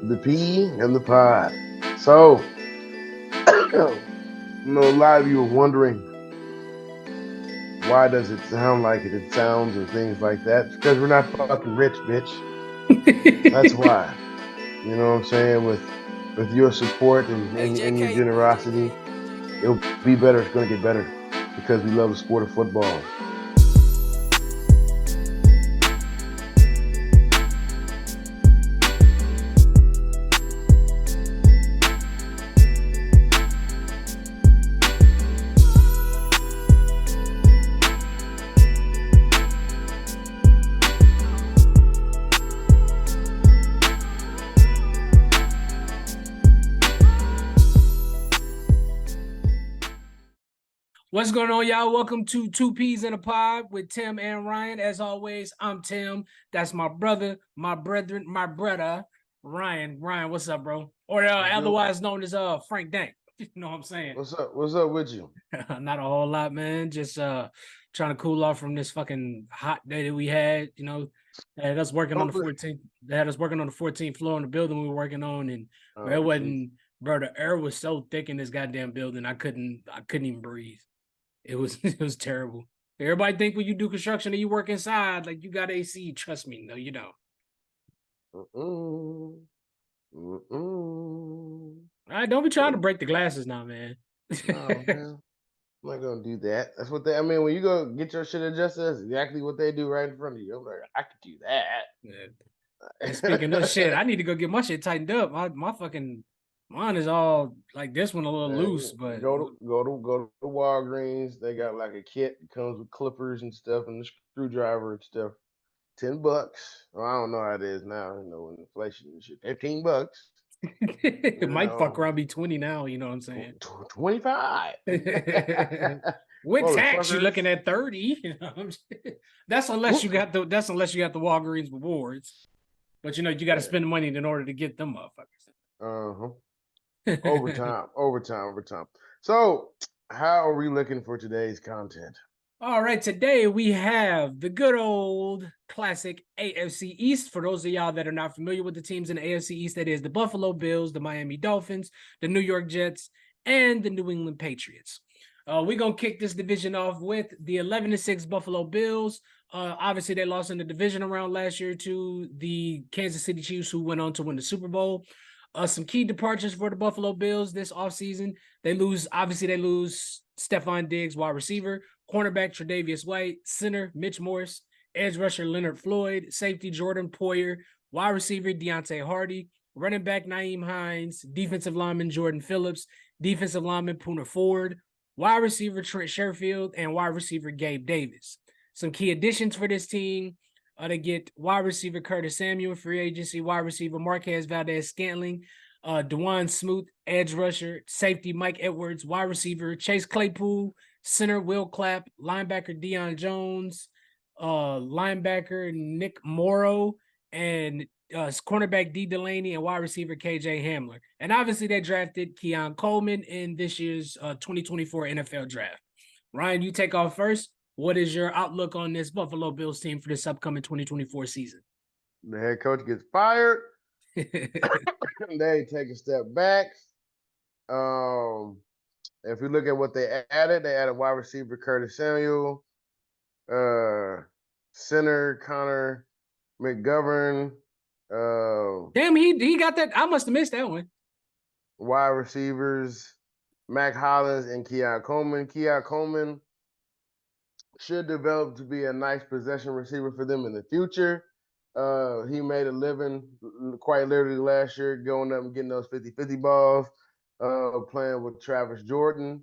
the P and the pod. So, a lot of you are wondering why does it sound like it sounds and things like that. It's because we're not fucking rich, bitch. That's why. You know what I'm saying? With your support and your generosity, it'll be better. It's gonna get better because we love the sport of football. What's going on, y'all? Welcome to Two Peas in a Pod with Tim and Ryan. As always, I'm Tim. That's my brother, my brethren, my brother, Ryan. Ryan, what's up, bro? Or otherwise known as Frank Dank. You know what I'm saying? What's up? What's up with you? Not a whole lot, man. Just trying to cool off from this fucking hot day that we had. You know, they had us working on the 14th. They had us working on the 14th floor in the building we were working on, and it wasn't, bro. The air was so thick in this goddamn building, I couldn't even breathe. It was terrible. Everybody think when you do construction and you work inside, like you got AC. Trust me, no, you don't. All right, don't be trying to break the glasses now, man. No, man. I'm not gonna do that. That's what I mean, when you go get your shit adjusted, that's exactly what they do right in front of you. I'm like, I could do that. Yeah. And speaking of shit, I need to go get my shit tightened up. My fucking mine is all like this one a little loose, but go to Walgreens. They got like a kit that comes with clippers and stuff and the screwdriver and stuff. $10. Well, I don't know how it is now. You know, when inflation and shit. $15. It might fuck around be 20 now. You know what I'm saying? 25. With tax, you're looking at 30. You know, that's unless you got the Walgreens rewards. But you know, you got to spend the money in order to get them motherfuckers. Overtime. So, how are we looking for today's content? All right, today we have the good old classic AFC East. For those of y'all that are not familiar with the teams in the AFC East, that is the Buffalo Bills, the Miami Dolphins, the New York Jets, and the New England Patriots. We're going to kick this division off with the 11-6 Buffalo Bills. Obviously, they lost in the division round last year to the Kansas City Chiefs, who went on to win the Super Bowl. Some key departures for the Buffalo Bills this offseason. They lose Stephon Diggs, wide receiver, cornerback Tre'Davious White, center Mitch Morse, edge rusher Leonard Floyd, safety Jordan Poyer, wide receiver Deontay Hardy, running back Nyheim Hines, defensive lineman Jordan Phillips, defensive lineman Poona Ford, wide receiver Trent Sherfield, and wide receiver Gabe Davis. Some key additions for this team. They get wide receiver Curtis Samuel, free agency, wide receiver Marquez Valdez-Scantling, DeJuan Smoot, edge rusher, safety Mike Edwards, wide receiver Chase Claypool, center Will Clapp, linebacker Deion Jones, linebacker Nick Morrow, and cornerback D. Delaney, and wide receiver KJ Hamler. And obviously they drafted Keon Coleman in this year's 2024 NFL draft. Ryan, you take off first. What is your outlook on this Buffalo Bills team for this upcoming 2024 season? The head coach gets fired. They take a step back. If you look at what they added wide receiver Curtis Samuel, center Connor McGovern. Damn, he got that. I must have missed that one. Wide receivers Mac Hollins and Keon Coleman. Keon Coleman should develop to be a nice possession receiver for them in the future. He made a living quite literally last year going up and getting those 50-50 balls, playing with Jordan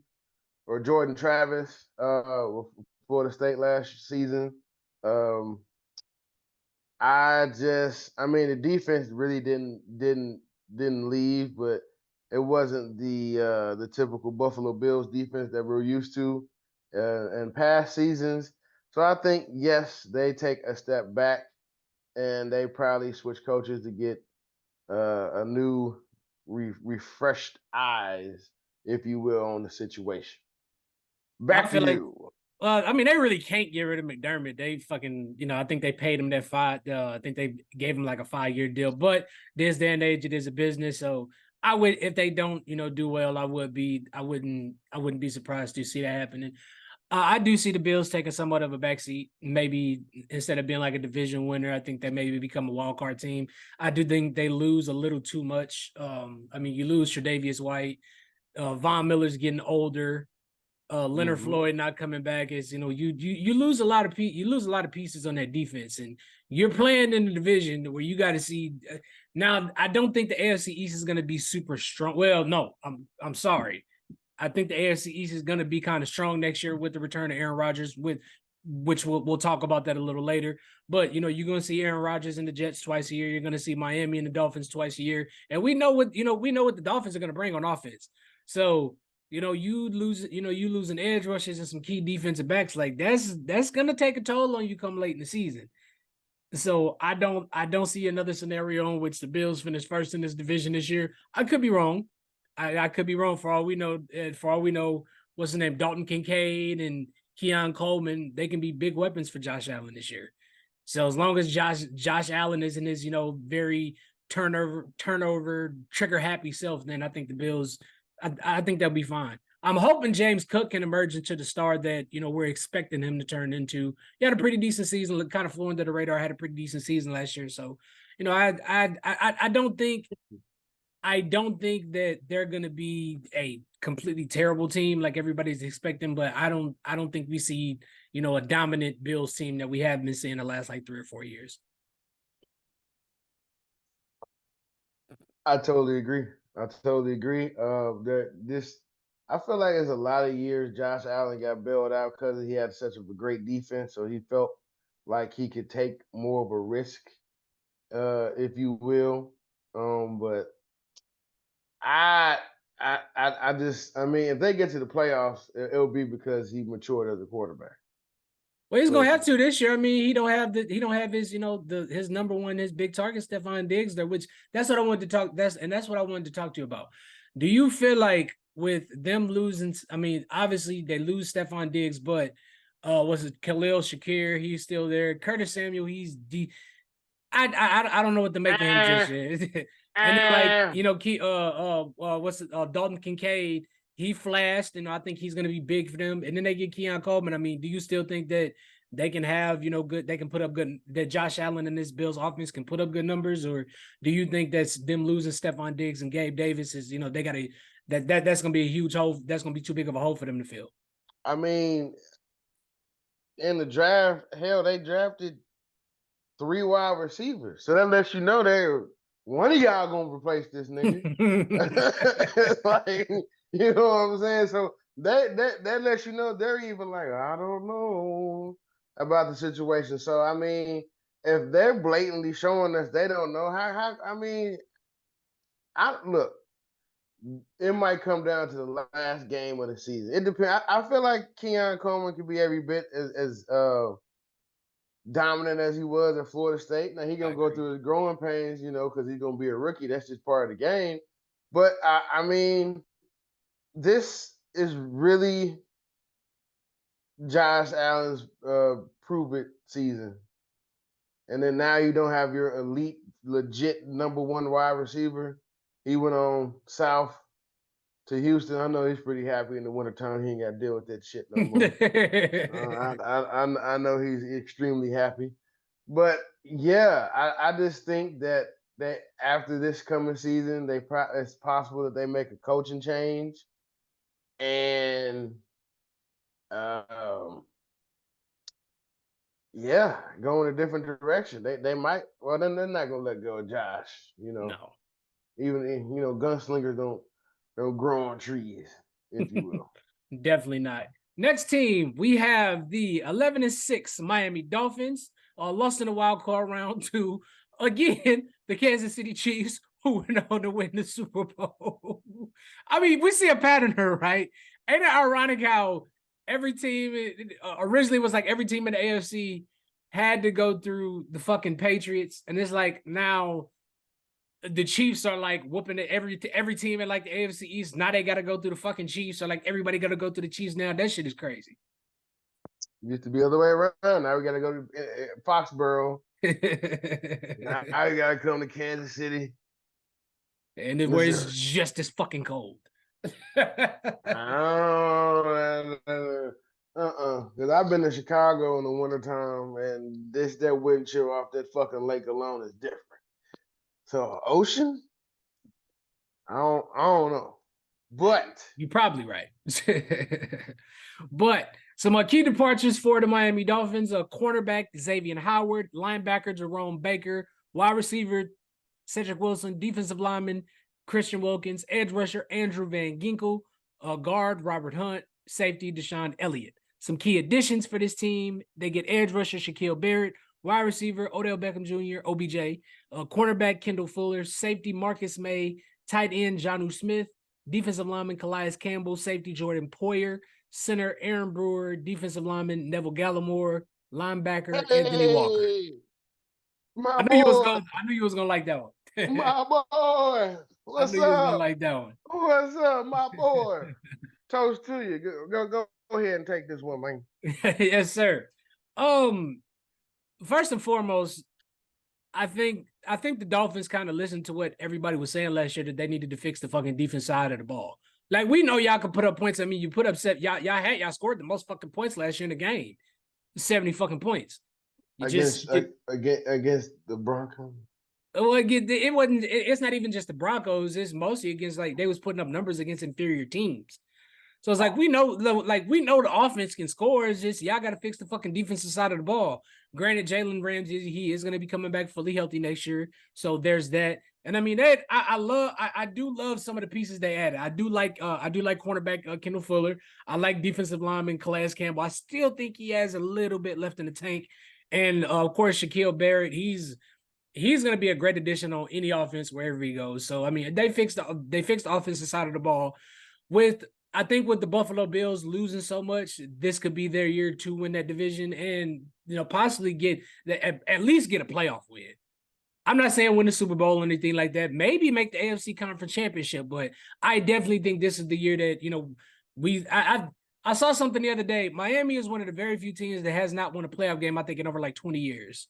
Travis with Florida State last season. The defense really didn't leave, but it wasn't the typical Buffalo Bills defense that we're used to in past seasons. So I think, yes, they take a step back and they probably switch coaches to get a new refreshed eyes, if you will, on the situation. Back to you. I mean, they really can't get rid of McDermott. They fucking, I think they paid him that five. I think they gave him like a 5-year deal. But this day and age, it is a business. So I would, if they don't, do well, I wouldn't be surprised to see that happening. I do see the Bills taking somewhat of a backseat. Maybe instead of being like a division winner, I think they maybe become a wild card team. I do think they lose a little too much. I mean, you lose Tre'Davious White. Von Miller's getting older. Leonard Mm-hmm. Floyd not coming back is you lose a lot of you lose a lot of pieces on that defense, and you're playing in the division where you got to see. Now, I don't think the AFC East is going to be super strong. Well, no, I'm sorry. I think the AFC East is going to be kind of strong next year with the return of Aaron Rodgers, with which we'll talk about that a little later. But you're going to see Aaron Rodgers and the Jets twice a year. You're going to see Miami and the Dolphins twice a year, and we know what the Dolphins are going to bring on offense. So you lose an edge rushers and some key defensive backs. Like that's gonna take a toll on you come late in the season. So I don't see another scenario in which the Bills finish first in this division this year. I could be wrong. I could be wrong for all we know. What's the name? Dalton Kincaid and Keon Coleman, they can be big weapons for Josh Allen this year. So as long as Josh Allen is in his very turnover trigger happy self, then I think the Bills I think they'll be fine. I'm hoping James Cook can emerge into the star that we're expecting him to turn into. He had a pretty decent season, kind of flew under the radar. Had a pretty decent season last year, so I don't think that they're going to be a completely terrible team like everybody's expecting, but I don't think we see a dominant Bills team that we have been seeing the last like 3 or 4 years. I totally agree. I totally agree. I feel like there's a lot of years Josh Allen got bailed out because he had such a great defense, so he felt like he could take more of a risk, if you will. But I, I mean, if they get to the playoffs, it'll be because he matured as a quarterback. Well, he's gonna have Personally, to this year. I mean, he don't have his his number one, his big target, Stephon Diggs there, which that's what I wanted to talk. That's what I wanted to talk to you about. Do you feel like with them losing? I mean, obviously they lose Stephon Diggs, but was it Khalil Shakir? He's still there. Curtis Samuel, I don't know what to make of him just ah, yet. And then like ah. what's it? Dalton Kincaid. He flashed, and I think he's going to be big for them. And then they get Keon Coleman. I mean, do you still think that they can have good? They can put up good. That Josh Allen and this Bills offense can put up good numbers, or do you think that's them losing Stephon Diggs and Gabe Davis is they got to that's going to be a huge hole. That's going to be too big of a hole for them to fill. I mean, in the draft, hell, they drafted 3 wide receivers. So that lets you know one of y'all gonna replace this nigga. Like, you know what I'm saying? So that lets you know they're even like, I don't know about the situation. So I mean, if they're blatantly showing us they don't know how I mean, I look, it might come down to the last game of the season. It depends. I feel like Keon Coleman could be every bit as dominant as he was at Florida State. Now he's I gonna go agree. through his growing pains, because he's gonna be a rookie. That's just part of the game. But I mean, this is really Josh Allen's prove it season. And then now you don't have your elite, legit number one wide receiver. He went on south to Houston. I know he's pretty happy in the wintertime. He ain't got to deal with that shit no more. I know he's extremely happy. But yeah, I just think that after this coming season, it's possible that they make a coaching change, and um, yeah, go in a different direction. They might. Well, then they're not gonna let go of Josh. No. Even gunslingers don't grow on trees, if you will. Definitely not. Next team, we have the 11-6 Miami Dolphins, lost in the wild card round to again the Kansas City Chiefs, who went on to win the Super Bowl. I mean, we see a pattern here, right? Ain't it ironic how every team originally was like every team in the AFC had to go through the fucking Patriots, and it's like now the Chiefs are like whooping every team in like the AFC East. Now they got to go through the fucking Chiefs. So like everybody got to go through the Chiefs now. That shit is crazy. Used to be the other way around. Now we got to go to Foxborough. Now we got to come to Kansas City. And it where it's just as fucking cold. Because I've been to Chicago in the wintertime, and that wind chill off that fucking lake alone is different. So ocean, I don't know, but you're probably right. But some key departures for the Miami Dolphins: cornerback Xavier Howard, linebacker Jerome Baker, wide receiver Cedric Wilson, defensive lineman Christian Wilkins, edge rusher Andrew Van Ginkel, guard Robert Hunt, safety Deshaun Elliott. Some key additions for this team: they get edge rusher Shaquille Barrett, wide receiver Odell Beckham Jr., OBJ, cornerback Kendall Fuller, safety Marcus May, tight end Jonnu Smith, defensive lineman Calais Campbell, safety Jordan Poyer, center Aaron Brewer, defensive lineman Neville Gallimore, linebacker Anthony Walker. My I knew you was gonna like that one. My boy, what's I knew you was gonna up? like that one. What's up, my boy? Toast to you. Go ahead and take this one, man. Yes, sir. First and foremost, I think the Dolphins kind of listened to what everybody was saying last year, that they needed to fix the fucking defense side of the ball. Like, we know y'all can put up points. I mean, you put up y'all scored the most fucking points last year in the game, 70 fucking points. Against the Broncos. Well, it wasn't. It's not even just the Broncos. It's mostly against, like, they was putting up numbers against inferior teams. So it's like, we know the offense can score. It's just y'all got to fix the fucking defensive side of the ball. Granted, Jalen Ramsey, he is going to be coming back fully healthy next year, so there's that. And I mean, I do love some of the pieces they added. I do like cornerback Kendall Fuller. I like defensive lineman Calais Campbell. I still think he has a little bit left in the tank. And of course, Shaquille Barrett, he's going to be a great addition on any offense wherever he goes. So I mean, they fixed the offensive side of the ball. I think with the Buffalo Bills losing so much, this could be their year to win that division and, possibly at least get a playoff win. I'm not saying win the Super Bowl or anything like that. Maybe make the AFC Conference Championship, but I definitely think this is the year that, I saw something the other day. Miami is one of the very few teams that has not won a playoff game, I think, in over like 20 years.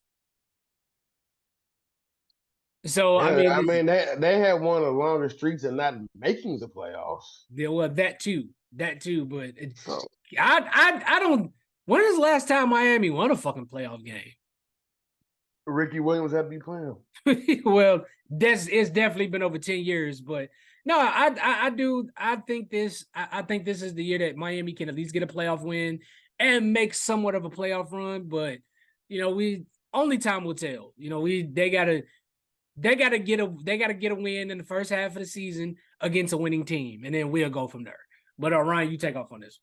So, yeah, I mean, they had one of the longest streaks of not making the playoffs. Yeah, well, that too, but I don't. When is the last time Miami won a fucking playoff game? Ricky Williams had to be playing. Well, it's definitely been over 10 years, but no, I think this is the year that Miami can at least get a playoff win and make somewhat of a playoff run. But only time will tell. They gotta get a win in the first half of the season against a winning team, and then we'll go from there. But Ryan, you take off on this.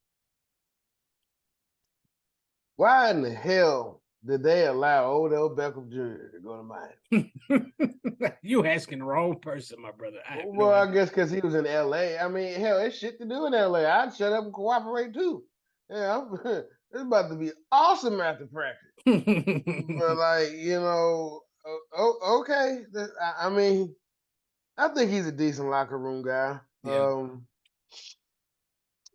Why in the hell did they allow Odell Beckham Jr. to go to Miami? You asking the wrong person, my brother. I guess because he was in LA. I mean, hell, there's shit to do in LA. I'd shut up and cooperate too. Yeah, it's about to be awesome after practice. But okay. I mean, I think he's a decent locker room guy.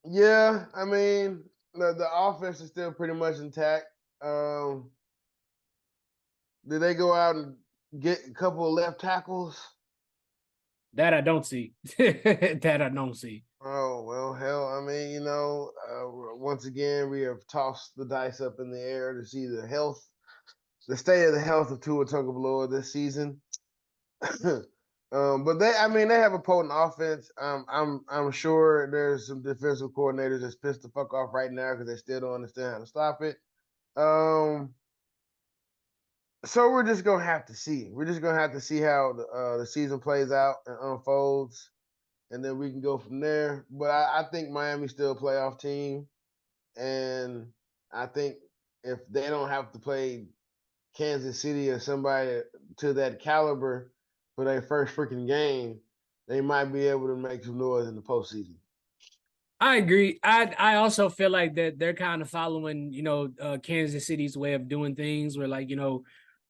Yeah. I mean, the offense is still pretty much intact. Did they go out and get a couple of left tackles? That I don't see. That I don't see. Oh, well, hell, I mean, once again, we have tossed the dice up in the air to see the state of the health of Tua Tagovailoa this season. But they have a potent offense. I'm sure there's some defensive coordinators that's pissed the fuck off right now because they still don't understand how to stop it. So we're just gonna have to see. We're just gonna have to see how the season plays out and unfolds, and then we can go from there. But I think Miami's still a playoff team, and I think if they don't have to play Kansas City or somebody to that caliber for their first freaking game, they might be able to make some noise in the postseason. I agree. I also feel like that they're kind of following, Kansas City's way of doing things, where, like,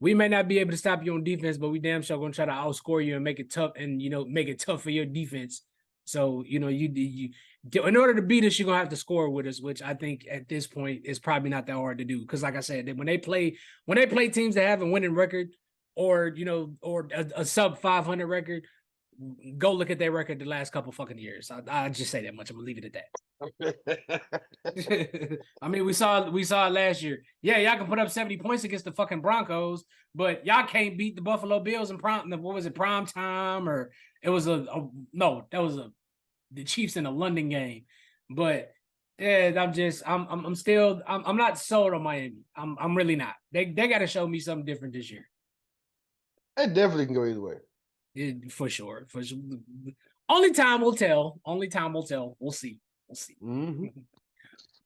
we may not be able to stop you on defense, but we damn sure gonna try to outscore you and make it tough, and make it tough for your defense So, you in order to beat us, you're gonna have to score with us, which I think at this point is probably not that hard to do. Because, like I said, when they play teams that have a winning record, or or a sub 500 record, go look at their record the last couple fucking years. I just say that much. I'm gonna leave it at that. I mean, we saw it last year. Yeah, y'all can put up 70 points against the fucking Broncos, but y'all can't beat the Buffalo Bills in prime. What was it, prime time? Or it was no, that was the Chiefs in a London game. But yeah, I'm not sold on Miami. I'm really not. They got to show me something different this year. It definitely can go either way. For sure. Only time will tell. We'll see. Mm-hmm.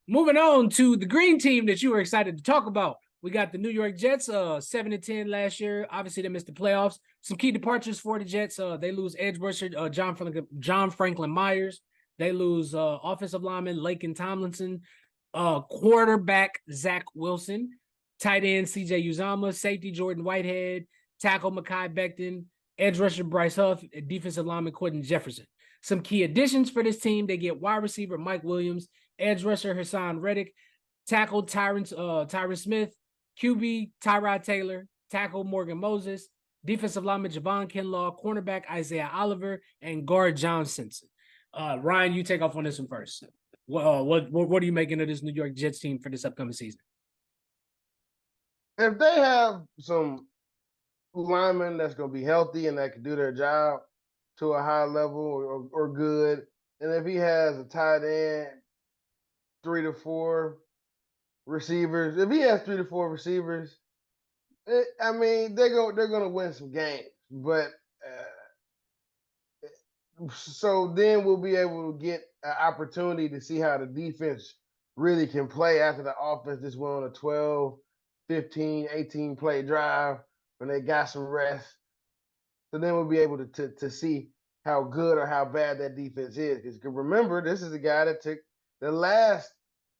Moving on to the green team that you were excited to talk about. We got the New York Jets, 7-10 last year. Obviously, they missed the playoffs. Some key departures for the Jets. They lose edge rusher John Franklin Myers. They lose offensive lineman Laken Tomlinson, quarterback Zach Wilson, tight end CJ Uzama, safety Jordan Whitehead, tackle Mekhi Becton, edge rusher Bryce Huff, and defensive lineman Quentin Jefferson. Some key additions for this team: they get wide receiver Mike Williams, edge rusher Hassan Reddick, tackle Tyron Smith, QB Tyrod Taylor, tackle Morgan Moses, defensive lineman Javon Kinlaw, cornerback Isaiah Oliver, and guard John Simpson. Ryan, you take off on this one first. What are you making of this New York Jets team for this upcoming season? If they have some linemen that's going to be healthy and that can do their job to a high level or good, and if he has a tight end, 3 to 4 receivers, if he has 3 to 4 receivers, I mean they're going to win some games. But so then we'll be able to get an opportunity to see how the defense really can play after the offense just went on a 12, 15, 18 play drive when they got some rest. So then we'll be able to see how good or how bad that defense is. Because remember, this is the guy that took the last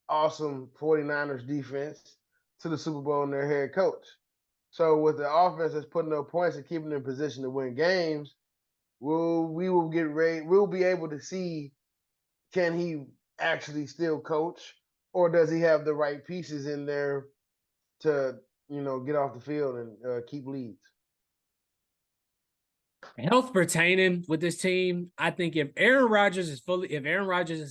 awesome 49ers defense to the Super Bowl and their head coach. So with the offense that's putting up points and keeping them in position to win games, we will get ready. We'll be able to see, can he actually still coach, or does he have the right pieces in there to get off the field and keep leads. Health pertaining with this team, I think if Aaron Rodgers is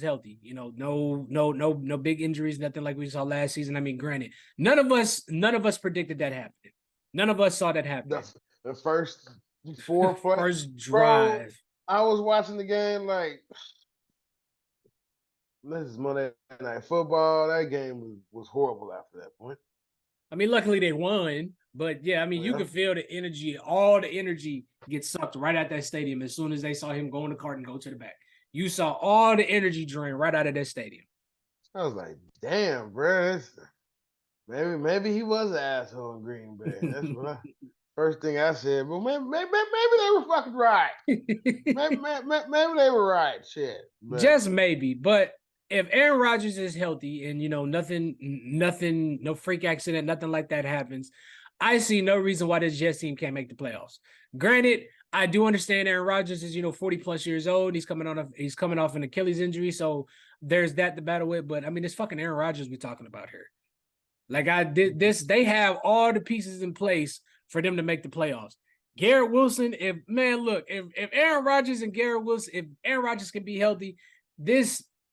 healthy, no big injuries, nothing like we saw last season. I mean, granted, none of us predicted that happening. None of us saw that happen. The first 4 plays, first drive. Bro, I was watching the game like, this is Monday Night Football. That game was horrible after that point. I mean, luckily they won, but yeah, I mean, you could feel the energy. All the energy gets sucked right out that stadium as soon as they saw him go in the cart and go to the back. You saw all the energy drain right out of that stadium. I was like, damn, bro. Maybe he was an asshole in Green Bay. That's what first thing I said. But maybe they were fucking right. maybe they were right. Shit. But. Just maybe. But if Aaron Rodgers is healthy and nothing, no freak accident, nothing like that happens, I see no reason why this Jets team can't make the playoffs. Granted, I do understand Aaron Rodgers is 40 plus years old. He's coming off an Achilles injury, so there's that to battle with. But I mean, it's fucking Aaron Rodgers we're talking about here. Like they have all the pieces in place for them to make the playoffs. Garrett Wilson, if Aaron Rodgers and Garrett Wilson, if Aaron Rodgers can be healthy,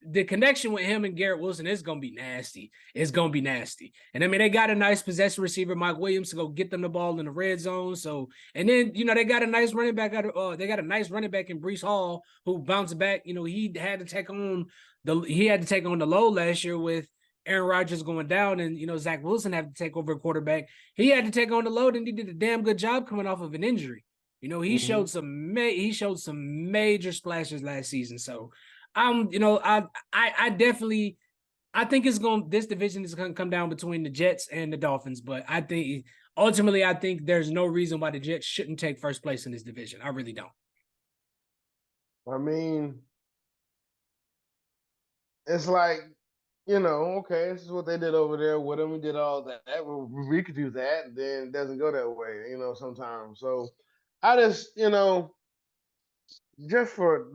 the connection with him and Garrett Wilson is going to be nasty. It's going to be nasty. And I mean, they got a nice possession receiver, Mike Williams, to go get them the ball in the red zone. So, and then, they got a nice running back in Breece Hall who bounced back. He had to take on the low last year with Aaron Rodgers going down and, Zach Wilson had to take over a quarterback. He had to take on the load and he did a damn good job coming off of an injury. He showed some major splashes last season. So, I definitely, I think this division is going to come down between the Jets and the Dolphins, but I think there's no reason why the Jets shouldn't take first place in this division. I really don't. I mean, it's like, okay, this is what they did over there with them. We did all that. We could do that. And then it doesn't go that way, sometimes. So I just, just for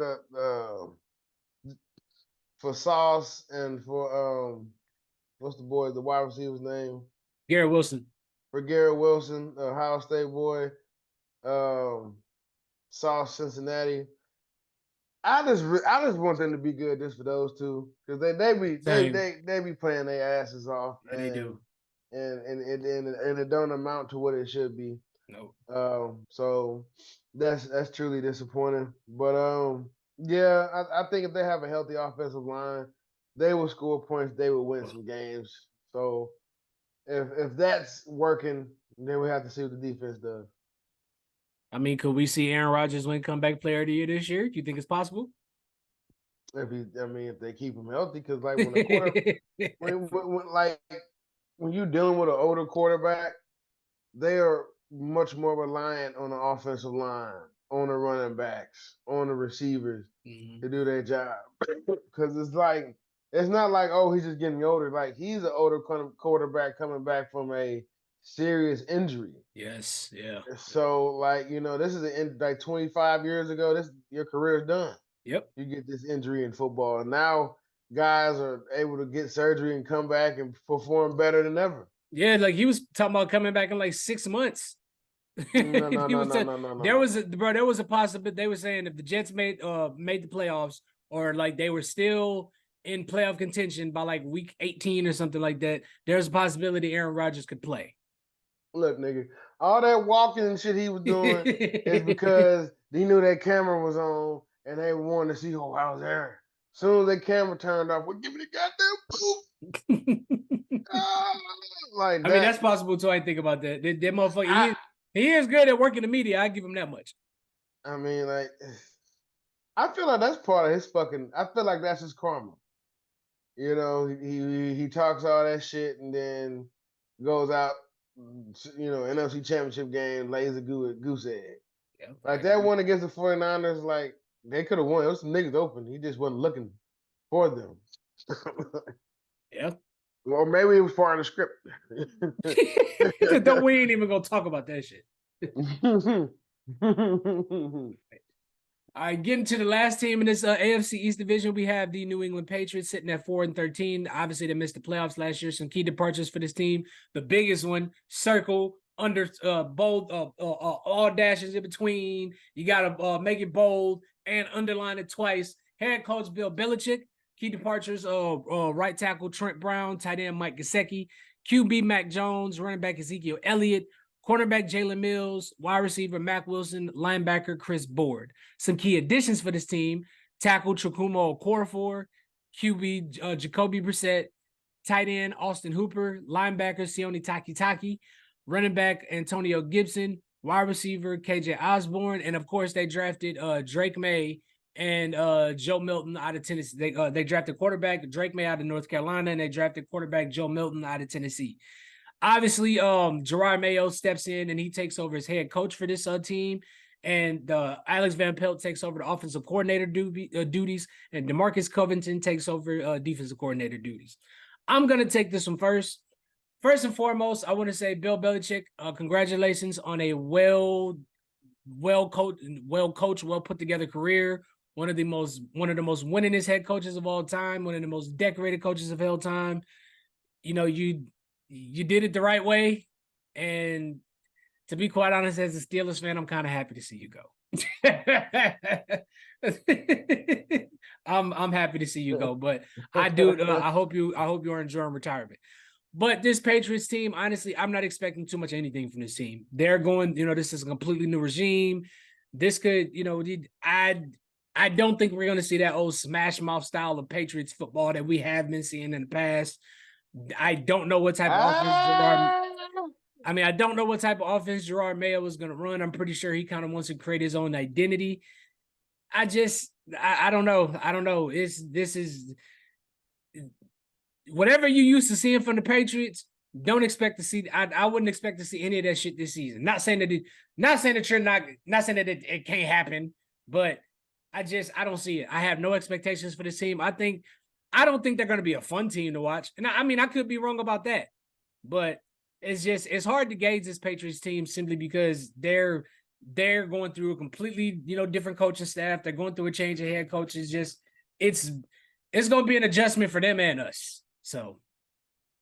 for Sauce and for what's the wide receiver's name? Garrett Wilson. For Garrett Wilson, Ohio State boy, Sauce Cincinnati. I just want them to be good just for those two because Same. they be playing their asses off Yeah, they do. and it don't amount to what it should be. No. So that's truly disappointing. But yeah, I think if they have a healthy offensive line, they will score points. They will win some games. So if that's working, then we have to see what the defense does. I mean, could we see Aaron Rodgers win comeback player of the year this year? Do you think it's possible? If they keep him healthy, because like when the quarter like when you're dealing with an older quarterback, they are much more reliant on the offensive line, on the running backs, on the receivers to do their job. Because it's not like, oh, he's just getting older. Like he's an older quarterback coming back from a serious injury. Yes, yeah. So like, this is like 25 years ago. Your career is done. Yep. You get this injury in football. And now guys are able to get surgery and come back and perform better than ever. Yeah, like he was talking about coming back in like 6 months. No. There was a possibility. They were saying if the Jets made the playoffs, or like they were still in playoff contention by like week 18 or something like that, there's a possibility Aaron Rodgers could play. Look, nigga, all that walking and shit he was doing is because he knew that camera was on and they wanted to see, oh, I was there. As soon as that camera turned off, well, give me the goddamn poop. Like I that. mean, that's possible too. I think about that. That motherfucker, he is good at working the media. I give him that much. I mean, like, I feel like that's part of his fucking. I feel like that's his karma. He talks all that shit and then goes out. NFC Championship game, lays a goose egg. Yeah, like that one against the 49ers, like they could have won. It was some niggas open. He just wasn't looking for them. Yeah. Or maybe it was part of the script. We ain't even gonna talk about that shit. All right, getting to the last team in this AFC East division, we have the New England Patriots sitting at 4-13. Obviously, they missed the playoffs last year. Some key departures for this team. The biggest one, circle, under bold, all dashes in between. You got to make it bold and underline it twice. Head coach Bill Belichick. Key departures, right tackle Trent Brown, tight end Mike Gesicki, QB Mac Jones, running back Ezekiel Elliott, cornerback Jalen Mills, wide receiver Mac Wilson, linebacker Chris Board. Some key additions for this team: tackle Chukwuma Okorafor, QB Jacoby Brissett, tight end Austin Hooper, linebacker Sione Takitaki, running back Antonio Gibson, wide receiver KJ Osborne, and of course they drafted Drake May and Joe Milton out of Tennessee. They drafted quarterback Drake May out of North Carolina, and they drafted quarterback Joe Milton out of Tennessee. Obviously, Gerard Mayo steps in and he takes over as head coach for this team. And Alex Van Pelt takes over the offensive coordinator duties, and DeMarcus Covington takes over defensive coordinator duties. I'm going to take this one first. First and foremost, I want to say Bill Belichick, congratulations on a well coached, well put together career. One of the most winningest head coaches of all time, one of the most decorated coaches of all time. You did it the right way, and to be quite honest, as a Steelers fan, I'm kind of happy to see you go. I'm happy to see you go, but I hope you are enjoying retirement. But this Patriots team, honestly, I'm not expecting too much anything from this team. They're going, this is a completely new regime. This could, I don't think we're going to see that old smash mouth style of Patriots football that we have been seeing in the past. I don't know what type of offense I don't know what type of offense Gerard Mayo is going to run. I'm pretty sure he kind of wants to create his own identity. I don't know. This is whatever you used to seeing from the Patriots. Don't expect to see. I wouldn't expect to see any of that shit this season. Not saying that it can't happen, but I don't see it. I have no expectations for this team. I don't think they're going to be a fun team to watch. And I could be wrong about that, but it's hard to gauge this Patriots team simply because they're they're going through a completely, different coaching staff. They're going through a change of head coaches. Just it's going to be an adjustment for them and us. So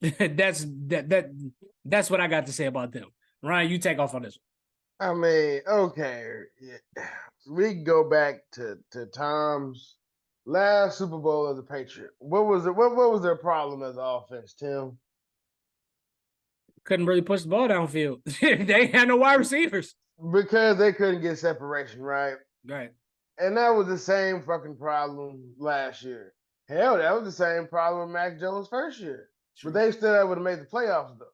that's what I got to say about them. Ryan, you take off on this I mean, okay, yeah. We can go back to Tom's last Super Bowl as a Patriot. What was it? What was their problem as offense, Tim? couldn't really push the ball downfield. They had no wide receivers. Because they couldn't get separation, right? Right. And that was the same fucking problem last year. Hell, that was the same problem with Mac Jones' first year. True. But they still able to make the playoffs, though.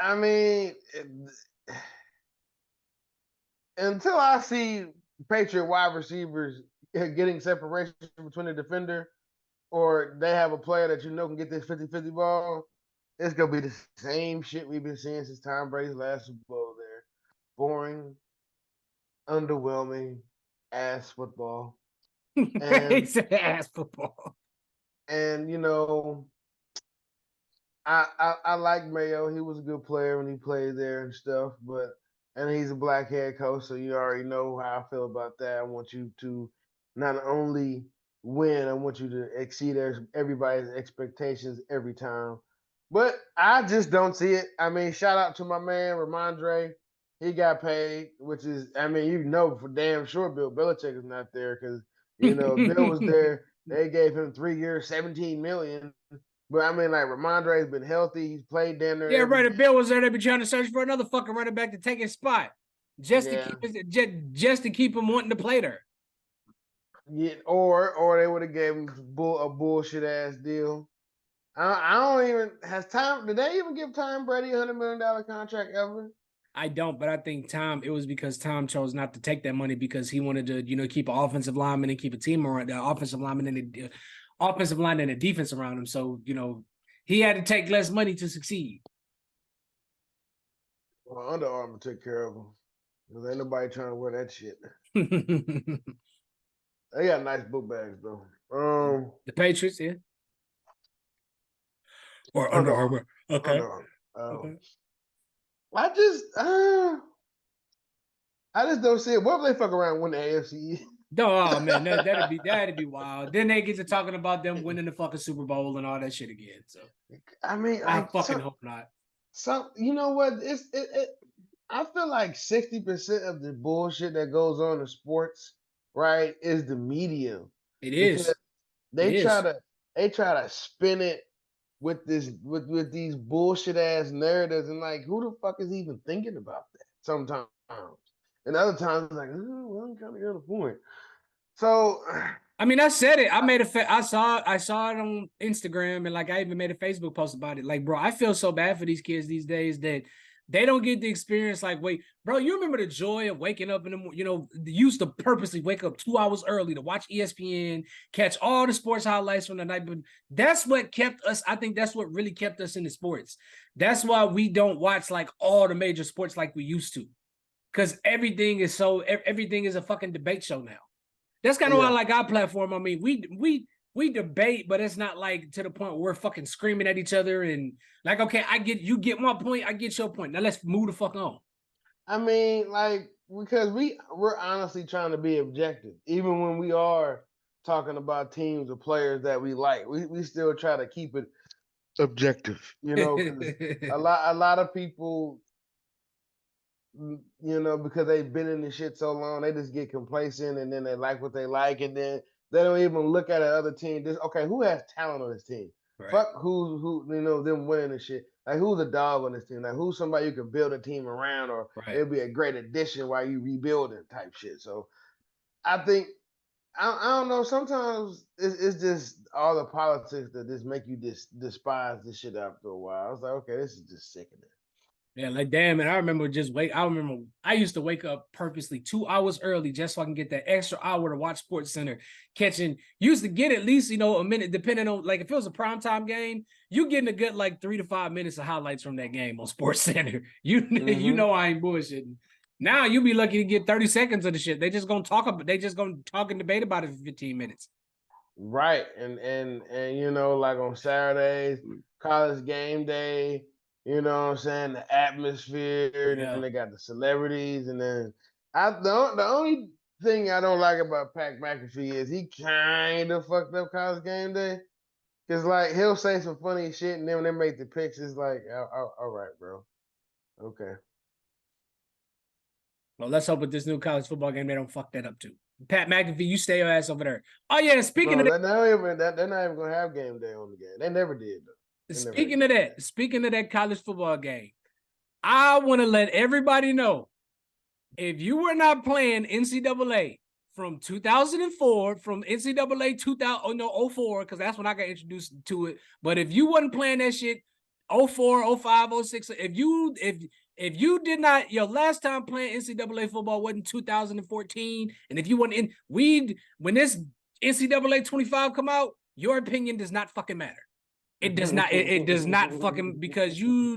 I mean, until I see Patriot wide receivers getting separation between the defender or they have a player that can get this 50-50 ball, it's going to be the same shit we've been seeing since Tom Brady's last Super Bowl there. Boring, underwhelming, ass football. And ass football. And I like Mayo. He was a good player when he played there and stuff, and he's a black head coach, so you already know how I feel about that. I want you to not only win, I want you to exceed everybody's expectations every time. But I just don't see it. I mean, shout out to my man Ramondre. He got paid, which is, I mean, for damn sure Bill Belichick is not there because Bill was there. They gave him 3 years, $17 million. But I mean, like Ramondre's been healthy. He's played down there. Yeah, right. If Bill was there, they'd be trying to search for another fucking running back to take his spot, just to keep him wanting to play there. Yeah, or they would have gave him a bullshit ass deal. I don't even did they even give Tom Brady $100 million contract ever? I don't, but I think it was because Tom chose not to take that money because he wanted to, keep an offensive lineman and keep a team around the offensive lineman and the offensive line and the defense around him. So, he had to take less money to succeed. Well, Under Armour took care of him. Because ain't nobody trying to wear that shit. They got nice book bags though. The Patriots, yeah. Or Under Armour. Okay. Under Armour. Okay. I just don't see it. What if they fuck around and win the AFC? Oh man, that'd be wild. Then they get to talking about them winning the fucking Super Bowl and all that shit again. So I mean, I fucking hope not. You know what? I feel like 60% of the bullshit that goes on in sports, right, is the media. It is. They try to spin it with these bullshit ass narratives, and like, who the fuck is even thinking about that? Sometimes, and other times, it's like, well, I'm kind of got a point. So, I mean, I said it. I saw it on Instagram, and like I even made a Facebook post about it. Like, bro, I feel so bad for these kids these days that they don't get the experience. Like, wait, bro, you remember the joy of waking up in the morning? Used to purposely wake up 2 hours early to watch ESPN, catch all the sports highlights from the night. But that's what kept us. I think that's what really kept us in the sports. That's why we don't watch like all the major sports like we used to, because everything is a fucking debate show now. That's kind of why I like our platform. I mean, we debate, but it's not like to the point where we're fucking screaming at each other and like, okay, you get my point, I get your point. Now let's move the fuck on. I mean, like, because we're honestly trying to be objective, even when we are talking about teams or players that we like. We still try to keep it objective, a lot of people, because they've been in this shit so long, they just get complacent and then they like what they like, and then they don't even look at another team. Okay, who has talent on this team? Right. Fuck who them winning and shit. Like, who's a dog on this team? Like, who's somebody you can build a team around, or it'll be a great addition while you rebuilding type shit. So I think I don't know. Sometimes it's just all the politics that just make you despise this shit after a while. I was like, okay, this is just sickening. Yeah, like damn, and I remember I used to wake up purposely 2 hours early just so I can get that extra hour to watch Sports Center. Used to get at least, a minute, depending on, like, if it was a primetime game, you getting a good like 3 to 5 minutes of highlights from that game on Sports Center. You know I ain't bullshitting. Now you be lucky to get 30 seconds of the shit. They just gonna talk and debate about it for 15 minutes. Right. And like on Saturdays, college game day, You know what I'm saying? The atmosphere, and then Yeah. they got the celebrities, and then the only thing I don't like about Pat McAfee is he kind of fucked up College Game Day. Cause like he'll say some funny shit, and then when they make the picks, it's like, all right, bro, okay. Well, let's hope with this new college football game they don't fuck that up too. Pat McAfee, you stay your ass over there. Oh yeah, speaking No, of that, they're not even gonna have game day on the game. They never did though. They never had game day. speaking of that college football game, I want to let everybody know if you were not playing NCAA from 2004, from NCAA 2000, oh no, 04, because that's when I got introduced to it. But if you wasn't playing that shit, 04, 05, 06, if you did not, your last time playing NCAA football wasn't 2014, and if you weren't in, when this NCAA 25 come out, your opinion does not fucking matter. It does not. It does not fucking because y'all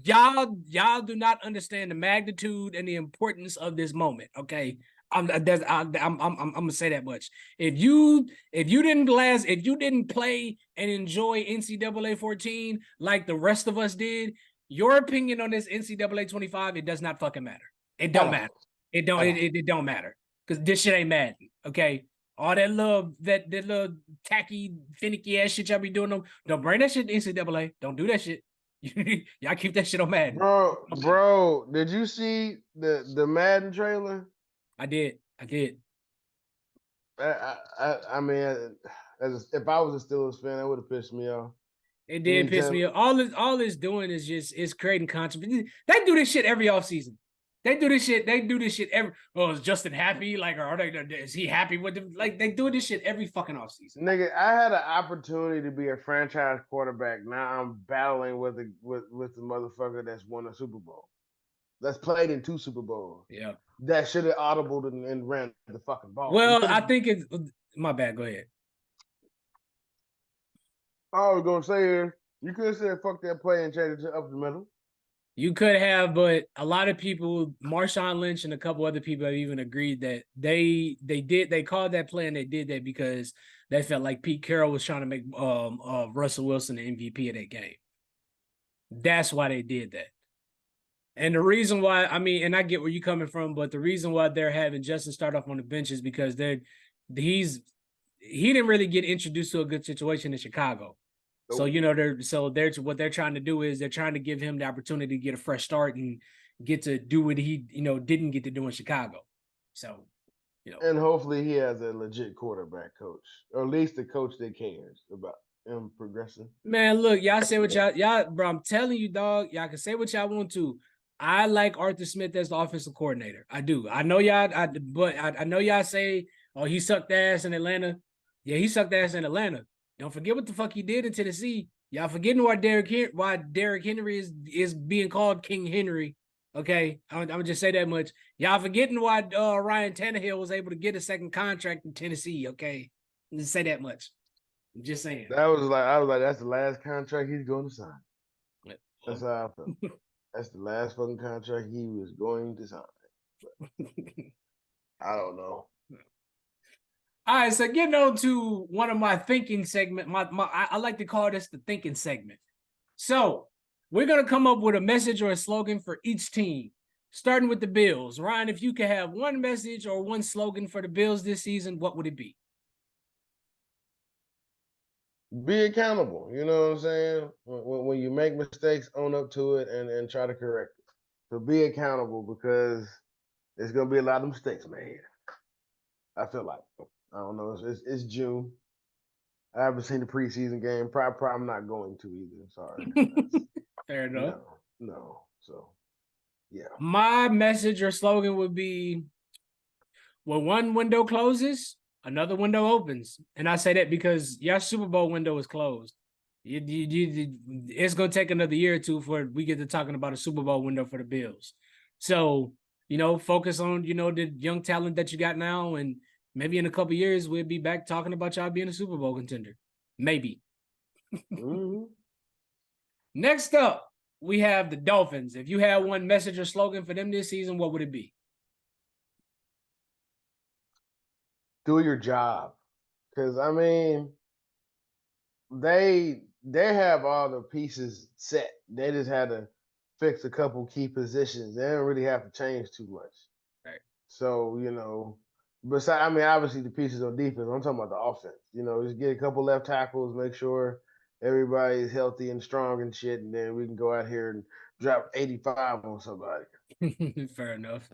do not understand the magnitude and the importance of this moment. Okay, I'm gonna say that much. If you didn't play and enjoy NCAA 14 like the rest of us did, your opinion on this NCAA 25 it does not fucking matter. It don't matter. It don't matter because this shit ain't Madden. Okay. All that little tacky, finicky ass shit y'all be doing. Don't bring that shit to NCAA. Don't do that shit. Y'all keep that shit on Madden. Bro, did you see the Madden trailer? I did. I mean, if I was a Steelers fan, that would have pissed me off. It You did mean piss tell me off. All it's doing is creating controversy. They do this shit every offseason. They do this shit every. Oh, is Justin happy? Like, or are they? Is he happy with them? Like, they do this shit every fucking offseason. nigga, I had an opportunity to be a franchise quarterback. Now I'm battling with the motherfucker that's won a Super Bowl. That's played in 2 Super Bowls. Yeah. That should have audibled and ran the fucking ball. Well, I think it's my bad. Go ahead. All I was gonna say is you could have said fuck that play and change it to up the middle. You could have, but a lot of people, Marshawn Lynch and a couple other people have even agreed that they called that play and they did that because they felt like Pete Carroll was trying to make Russell Wilson the MVP of that game. That's why they did that. And the reason why, I mean, and I get where you're coming from, but the reason why they're having Justin start off on the bench is because he didn't really get introduced to a good situation in Chicago. So they're what they're trying to do is they're trying to give him the opportunity to get a fresh start and get to do what he didn't get to do in Chicago. So and hopefully he has a legit quarterback coach, or at least a coach that cares about him progressing. Man, look, y'all say what y'all, bro. I'm telling you, dog. Y'all can say what y'all want to. I like Arthur Smith as the offensive coordinator. I do. I know y'all, but I know y'all say, oh, he sucked ass in Atlanta. Yeah, he sucked ass in Atlanta. Don't forget what the fuck he did in Tennessee. Y'all forgetting why Derrick Henry is being called King Henry. Okay, I'm gonna just say that much. Y'all forgetting why Ryan Tannehill was able to get a second contract in Tennessee. Okay, just say that much. I'm just saying. I was like, that's the last contract he's going to sign. That's how I felt. That's the last fucking contract he was going to sign. But I don't know. All right, so getting on to one of my thinking segment. I like to call this the thinking segment. So we're gonna come up with a message or a slogan for each team, starting with the Bills. Ryan, if you could have one message or one slogan for the Bills this season, what would it be? Be accountable. You know what I'm saying? When you make mistakes, own up to it and try to correct it. So be accountable because there's gonna be a lot of mistakes made. I feel like I don't know. It's June. I haven't seen the preseason game. Probably I'm not going to either. Sorry. Fair enough. No. So yeah. My message or slogan would be when one window closes, another window opens. And I say that because your Super Bowl window is closed. It's going to take another year or two before we get to talking about a Super Bowl window for the Bills. So, focus on, the young talent that you got now. And maybe in a couple years, we'll be back talking about y'all being a Super Bowl contender. Maybe. Mm-hmm. Next up, we have the Dolphins. If you had one message or slogan for them this season, what would it be? Do your job. Because I mean, they they have all the pieces set. They just had to fix a couple key positions. They don't really have to change too much. Right. So, besides, I mean, obviously the pieces on defense. I'm talking about the offense. Just get a couple left tackles, make sure everybody's healthy and strong and shit, and then we can go out here and drop 85 on somebody. Fair enough.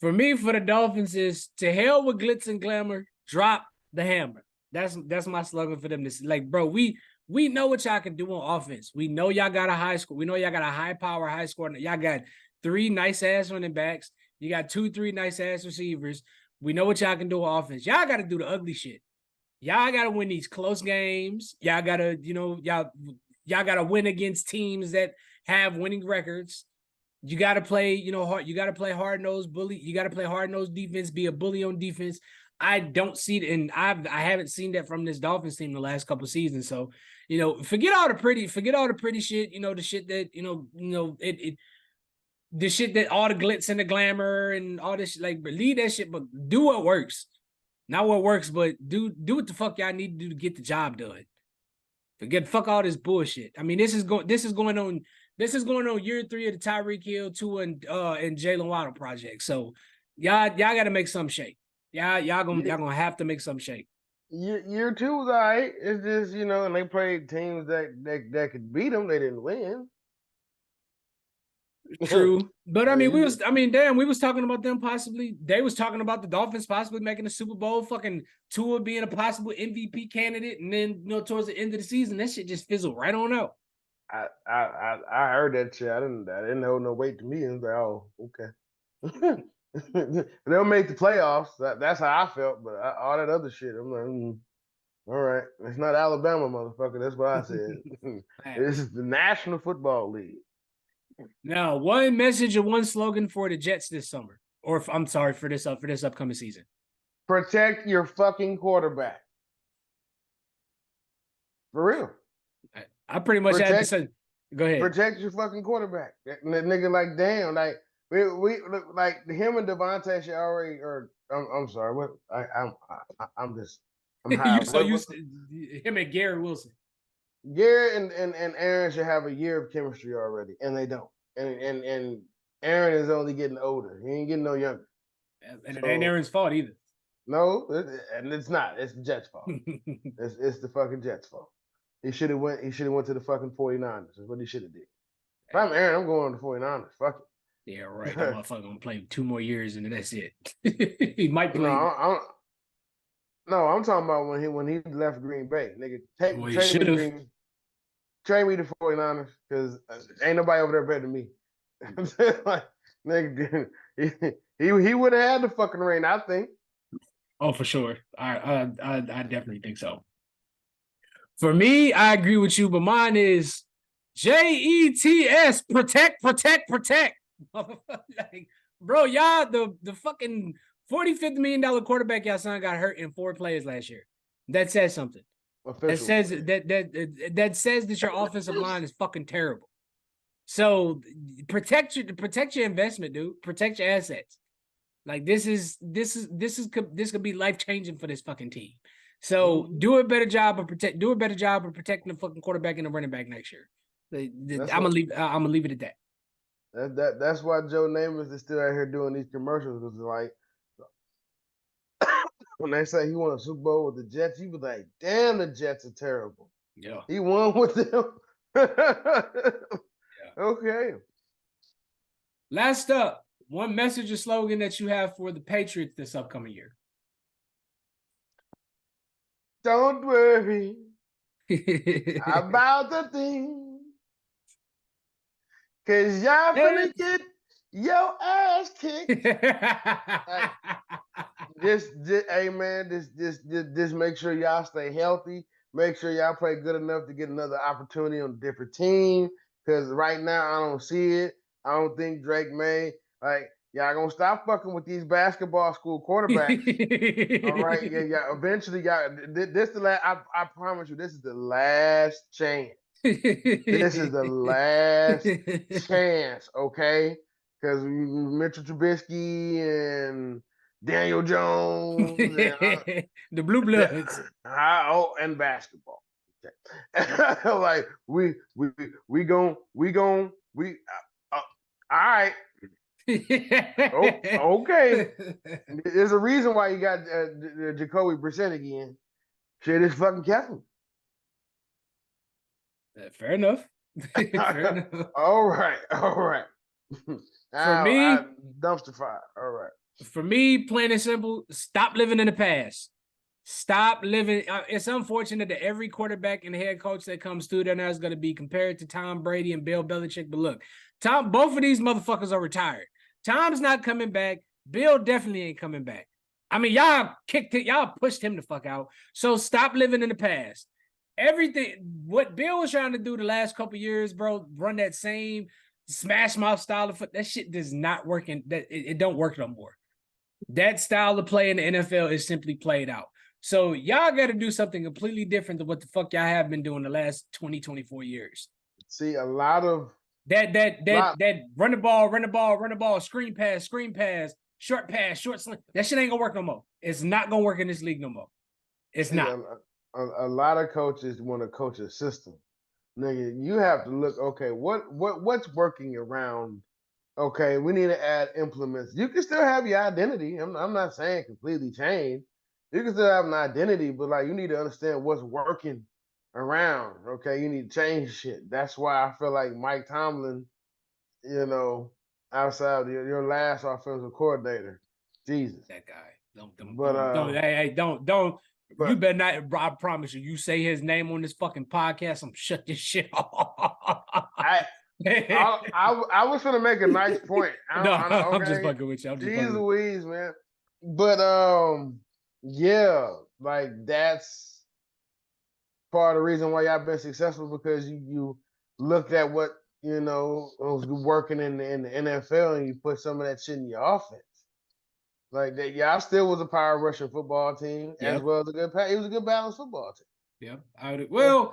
For me, for the Dolphins, is to hell with glitz and glamour. Drop the hammer. That's my slogan for them. This like, bro, we know what y'all can do on offense. We know y'all got a high score. We know y'all got a high power, high score. Y'all got 3 nice ass running backs. You got 2, 3 nice ass receivers. We know what y'all can do on offense. Y'all got to do the ugly shit. Y'all got to win these close games. Y'all got to, y'all got to win against teams that have winning records. You got to play, hard. You got to play hard-nosed bully. You got to play hard-nosed defense, be a bully on defense. I don't see it, and I haven't seen that from this Dolphins team the last couple of seasons. So, forget all the pretty shit, the shit that, the shit that all the glitz and the glamour and all this shit, like, leave that shit, but do what works. Not what works, but do what the fuck y'all need to do to get the job done. Fuck all this bullshit. I mean, this is going on year 3 of the Tyreek Hill, Tua, and Jalen Waddle project. So y'all got to make some shape. Y'all gonna have to make some shape. Year 2 was all right. It's just and they played teams that could beat them. They didn't win. True, but I mean, we was talking about them possibly. They was talking about the Dolphins possibly making a Super Bowl. Fucking Tua being a possible MVP candidate, and then towards the end of the season, that shit just fizzled right on out. I heard that shit. I didn't hold no weight to me. I was like, oh, okay. They'll make the playoffs. That's how I felt. But all that other shit, I'm like, all right. It's not Alabama, motherfucker. That's what I said. This is the National Football League. Now, one message or one slogan for the Jets this summer, or I'm sorry, for this upcoming season. Protect your fucking quarterback. For real. I pretty much had to say. Go ahead. Protect your fucking quarterback. That nigga, like, damn, like we like him and Devontae should already. Or I'm sorry, what I'm high. Him and Garrett Wilson. Garrett and Aaron should have a year of chemistry already, and they don't. And Aaron is only getting older. He ain't getting no younger. And it ain't Aaron's fault either. No, and it's not. It's the Jets' fault. it's the fucking Jets' fault. He should have went to the fucking 49ers. That's what he should have did. If I'm Aaron, I'm going to the 49ers. Fuck it. Yeah, right. That motherfucker gonna play 2 more years and then that's it. He might play. No, I'm talking about when he left Green Bay. Nigga, trade me the 49ers because ain't nobody over there better than me. Like, nigga, he would have had the fucking reign, I think. Oh, for sure. I definitely think so. For me, I agree with you, but mine is JETS, protect. Like, bro, y'all, the fucking $40-50 million quarterback y'all son got hurt in 4 plays last year. That says something. That says that your offensive line is fucking terrible. So protect your investment, dude. Protect your assets. Like, this could be life changing for this fucking team. So do a better job of protecting the fucking quarterback and the running back next year. I'm gonna leave it at that. That's why Joe Namath is still out here doing these commercials. Because, like, when they say he won a Super Bowl with the Jets, he was like, "Damn, the Jets are terrible." Yeah, he won with them. Yeah. Okay. Last up, one message or slogan that you have for the Patriots this upcoming year. Don't worry about the thing, cause y'all finna get your ass kicked. Like, hey man, just make sure y'all stay healthy. Make sure y'all play good enough to get another opportunity on a different team. Cause right now I don't see it. I don't think Drake May. Like, y'all gonna stop fucking with these basketball school quarterbacks. All right, yeah. Eventually, y'all. This the last. I promise you, this is the last chance. This is the last chance. Okay, because Mitchell Trubisky and Daniel Jones and the Blue Bloods. And basketball. Like all right. Oh, okay. There's a reason why you got Jacoby Brissett again. Shit is fucking Kevin. Fair enough. Fair enough. All right. For me, dumpster fire. All right. For me, plain and simple, stop living in the past. Stop living. It's unfortunate that every quarterback and head coach that comes through there now is going to be compared to Tom Brady and Bill Belichick. But look, both of these motherfuckers are retired. Tom's not coming back. Bill definitely ain't coming back. I mean, y'all kicked it. Y'all pushed him the fuck out. So stop living in the past. Everything, what Bill was trying to do the last couple years, bro, run that same smash mouth style of foot. That shit does not work. It don't work no more. That style of play in the NFL is simply played out. So y'all got to do something completely different than what the fuck y'all have been doing the last 20, 24 years. See, a lot of that run the ball, screen pass, short pass, short sling. That shit ain't gonna work no more. It's not gonna work in this league no more. It's not. A lot of coaches want to coach a system. Nigga, you have to look, okay, what's working around? Okay, we need to add implements. You can still have your identity. I'm not saying completely change. You can still have an identity, but like you need to understand what's working around. Okay, you need to change shit. That's why I feel like Mike Tomlin, outside of your last offensive coordinator, Jesus, that guy. Don't. But, you better not. I promise you. You say his name on this fucking podcast, I'm shut this shit off. I was gonna make a nice point. I'm just fucking with you. Jeez Louise, man. But yeah, like that's part of the reason why y'all been successful because you looked at what was working in the NFL and you put some of that shit in your offense. Like that, y'all still was a power rushing football team as well as it was a good balanced football team. Yeah,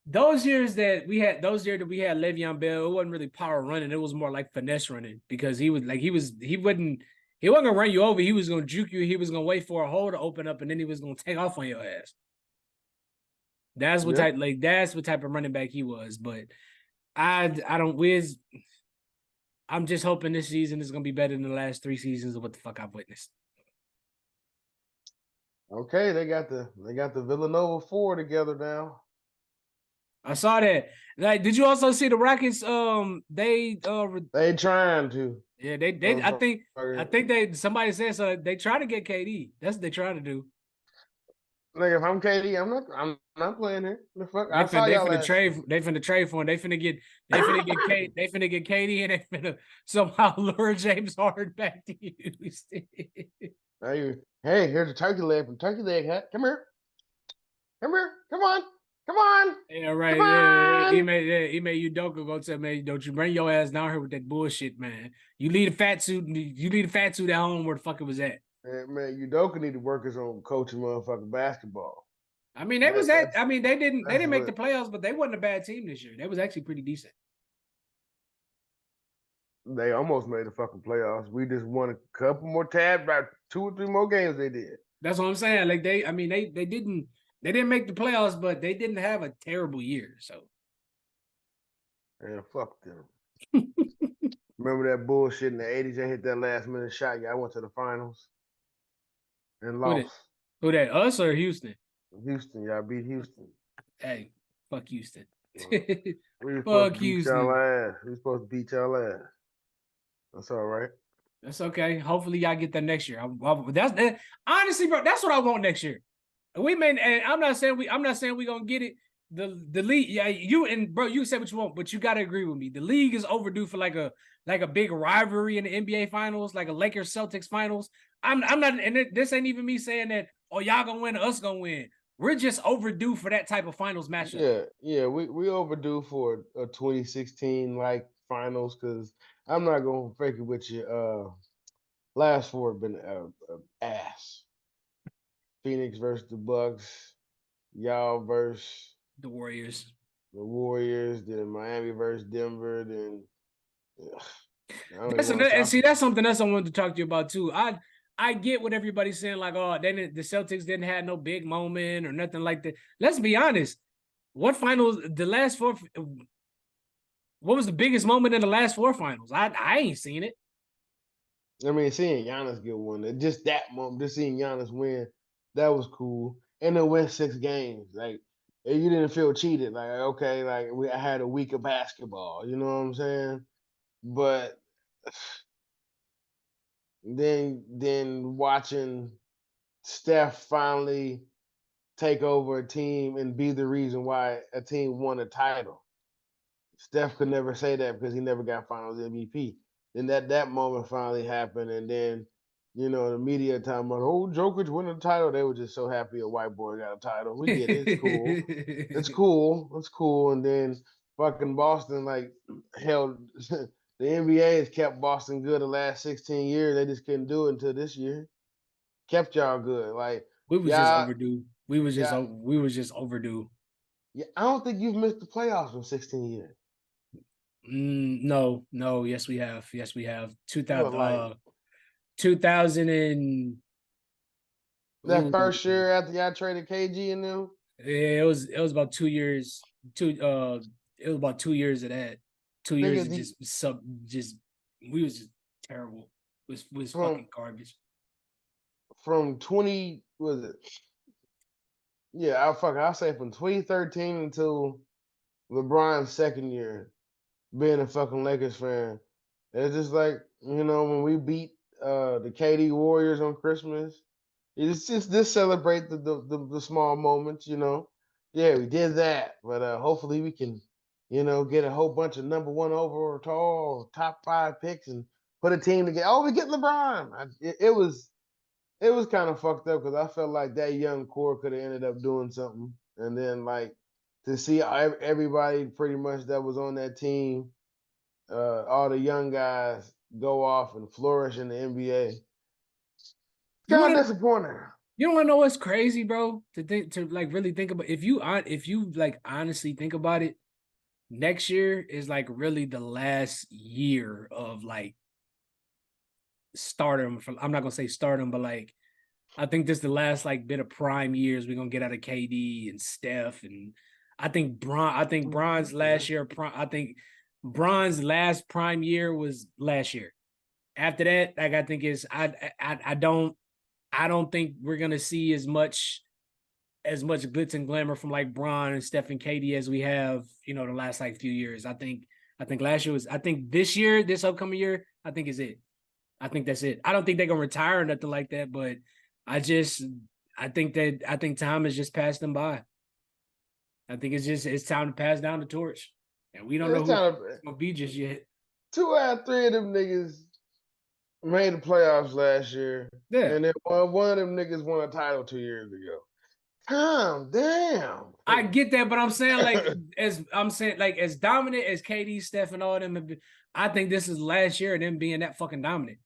those years that we had Le'Veon Bell, it wasn't really power running. It was more like finesse running because he wasn't gonna run you over. He was gonna juke you. He was gonna wait for a hole to open up, and then he was gonna take off on your ass. That's what type of running back he was. But I'm just hoping this season is gonna be better than the last 3 seasons of what the fuck I've witnessed. Okay, they got the Villanova 4 together now. I saw that. Like, did you also see the Rockets? They trying to. Yeah, they. I think somebody said so. They try to get KD. That's what they trying to do. Like if I'm KD, I'm not playing here. The fuck? They finna trade for him. They finna get KD and they finna somehow lure James Harden back to Houston. Hey, here's a turkey leg from Turkey Leg Hut. Come here. Come on. Yeah, right. Yeah. Ime Udoka go tell me, don't you bring your ass down here with that bullshit, man. You leave a fat suit at home where the fuck it was at. Man, Udoka need to work his own coaching motherfucking basketball. I mean, they didn't make the playoffs, but they wasn't a bad team this year. They was actually pretty decent. They almost made the fucking playoffs. We just won a couple more tabs, about 2 or 3 more games they did. That's what I'm saying. Like they didn't make the playoffs, but they didn't have a terrible year. So, yeah, fuck them. Remember that bullshit in the 80s? They hit that last minute shot. Yeah, I went to the finals and lost. Who that? Us or Houston? Houston. Y'all beat Houston. Hey, fuck Houston. We were supposed to beat y'all ass. We were supposed to beat y'all ass. That's all right. That's okay. Hopefully, y'all get that next year. Honestly, bro. That's what I want next year. And I'm not saying we gonna get it. The league, yeah, you say what you want, but you gotta agree with me. The league is overdue for like a big rivalry in the NBA finals, like a Lakers Celtics finals. I'm not, and this ain't even me saying that. Oh, y'all gonna win, us gonna win. We're just overdue for that type of finals matchup. Yeah, we overdue for a 2016 like finals because I'm not gonna fake it with you. Last 4 have been ass. Phoenix versus the Bucks, y'all versus the Warriors. Then Miami versus Denver. Then that's something else I wanted to talk to you about too. I get what everybody's saying, like, oh, the Celtics didn't have no big moment or nothing like that. Let's be honest. What finals? The last four. What was the biggest moment in the last four finals? I ain't seen it. I mean, seeing Giannis get one, just that moment, just seeing Giannis win, that was cool. And then win 6 games, like you didn't feel cheated. Like okay, like I had a week of basketball. You know what I'm saying? But then watching Steph finally take over a team and be the reason why a team won a title. Steph could never say that because he never got Finals MVP. Then that moment finally happened, and then the media talking about Jokic winning the title. They were just so happy a white boy got a title. We get it. It's cool. It's cool. It's cool. And then fucking Boston like held the NBA has kept Boston good the last 16 years. They just couldn't do it until this year. Kept y'all good. Like We was just y'all, overdue. yeah, We was just overdue. yeah. I don't think you've missed the playoffs in 16 years. No. Yes, we have. Yes, we have. Well, like 2000 and that ooh, first year after y'all traded KG and them. yeah, it was about 2 years. It was about 2 years of that. Two Think years of of the just we was just terrible. Was from fucking garbage. from 20 was it? Yeah, I'll say from 2013 until LeBron's second year being a fucking Lakers fan. It's just like, when we beat the KD Warriors on Christmas, it's just celebrate the small moments. Yeah, we did that, but hopefully we can, get a whole bunch of number one overall top 5 picks and put a team together. Oh, we get LeBron. It was kind of fucked up because I felt like that young core could have ended up doing something, and then like to see everybody pretty much that was on that team, all the young guys go off and flourish in the NBA. It's You kind want of to disappointing. you don't want to know what's crazy, bro? To like really think about if you like honestly think about it, next year is like really the last year of like stardom. I'm not gonna say stardom, but like I think this is the last like bit of prime years we're gonna get out of KD and Steph, and I think Bron's last year. I think Bron's last prime year was last year. After that, like I think is I don't think we're gonna see as much glitz and glamour from like Bron and Steph and KD as we have, the last like few years. I think last year was. I think this year, this upcoming year, I think is it. I think that's it. I don't think they're gonna retire or nothing like that, but I just I think time has just passed them by. I think it's time to pass down the torch, and we don't know It's who time it's to gonna be just yet. 2 out of 3 of them niggas made the playoffs last year, Yeah, and then one of them niggas won a title 2 years ago. Calm down. I get that, but I'm saying like as dominant as KD, Steph, and all them have been, I think this is last year of them being that fucking dominant.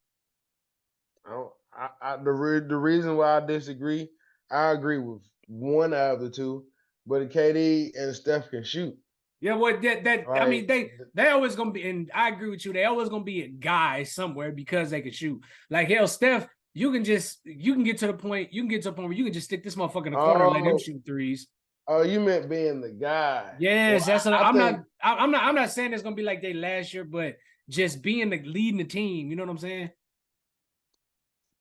The reason why I disagree, I agree with one out of the two, but KD and Steph can shoot. Yeah, what that I Like mean they always gonna be, and I agree with you. They always gonna be a guy somewhere because they can shoot. Like hell, Steph, you can get to the point where you can just stick this motherfucker in the corner and let him oh shoot threes. you meant being the guy. Well, Yes, that's what I think I'm not saying it's gonna be like they last year, but just being the leading the team. You know what I'm saying?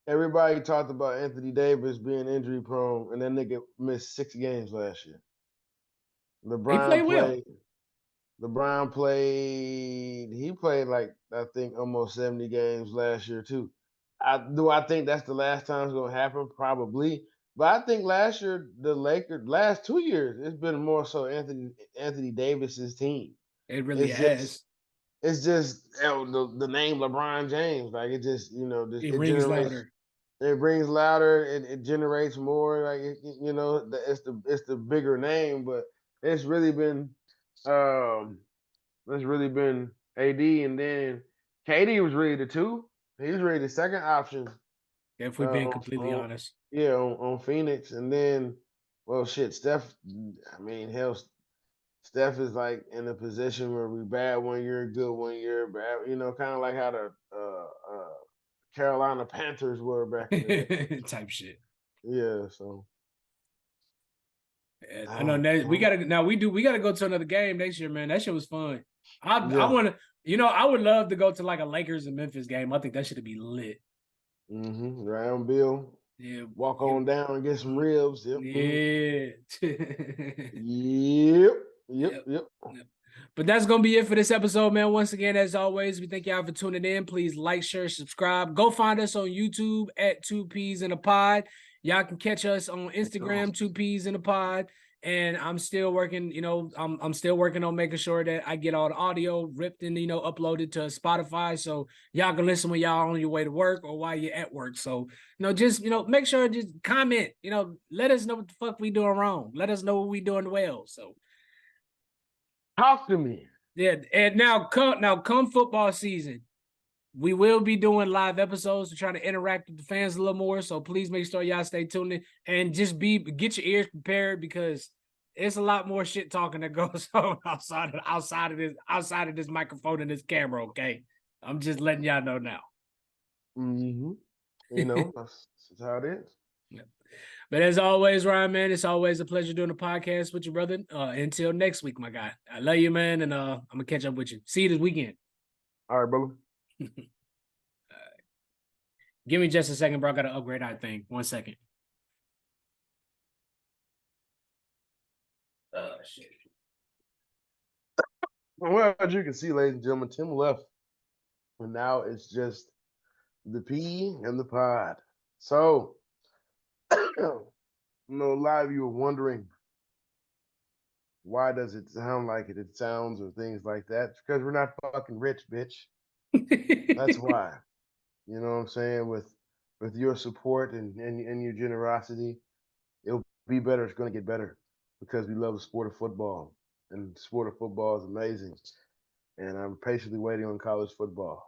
everybody talked about Anthony Davis being injury prone, and that nigga missed 6 games last year. He LeBron played well. played. LeBron played. He played like I think almost 70 games last year too. I think that's the last time it's gonna happen? Probably. But I think last year the Lakers last 2 years it's been more so Anthony Davis's team. It really It's just has. it's just the name LeBron James. Like it just just It it rings generates louder. it brings louder. It generates more. Like it's the bigger name, but it's really been um it's really been AD, and then KD was really the two. He was really the second option. If we're being completely On honest. yeah on Phoenix, and then well shit, Steph. I mean hell, Steph is like in a position where we bad 1 year, good 1 year, bad. Kind of like how the Carolina Panthers were back in the day. Type shit. Yeah, so I know that we gotta go to another game next year, man. That shit was fun. I want to, I would love to go to like a Lakers and Memphis game. I think that should be lit. Round Bill. Yeah, walk on down and get some ribs. Yep. Yeah. Yep. But that's gonna be it for this episode, man. Once again, as always, we thank y'all for tuning in. Please like, share, subscribe. Go find us on YouTube at 2Ps in a Pod. Y'all can catch us on Instagram, 2Ps in a Pod. And I'm still working, I'm still working on making sure that I get all the audio ripped and uploaded to Spotify, so y'all can listen when y'all on your way to work or while you're at work. So just make sure, just comment, let us know what the fuck we doing wrong. Let us know what we doing well. So talk to me. Yeah, and now come football season, we will be doing live episodes to try to interact with the fans a little more. So please make sure y'all stay tuned in and just get your ears prepared, because it's a lot more shit talking that goes on outside of this microphone and this camera. Okay, I'm just letting y'all know now. That's how it is. Yeah. But as always, Ryan, man, it's always a pleasure doing the podcast with you, brother. Until next week, my guy. I love you, man, and I'm gonna catch up with you. See you this weekend. All right, brother. Give me just a second, bro. I gotta upgrade our thing. 1 second. Shit. Well, as you can see, ladies and gentlemen, Tim left. And now it's just the P and the pod. So, a lot of you are wondering, why does it sound like it? It sounds or things like that. It's because we're not fucking rich, bitch. That's why. You know what I'm saying? With your support and your generosity, it'll be better. It's going to get better because we love the sport of football. And the sport of football is amazing. And I'm patiently waiting on college football.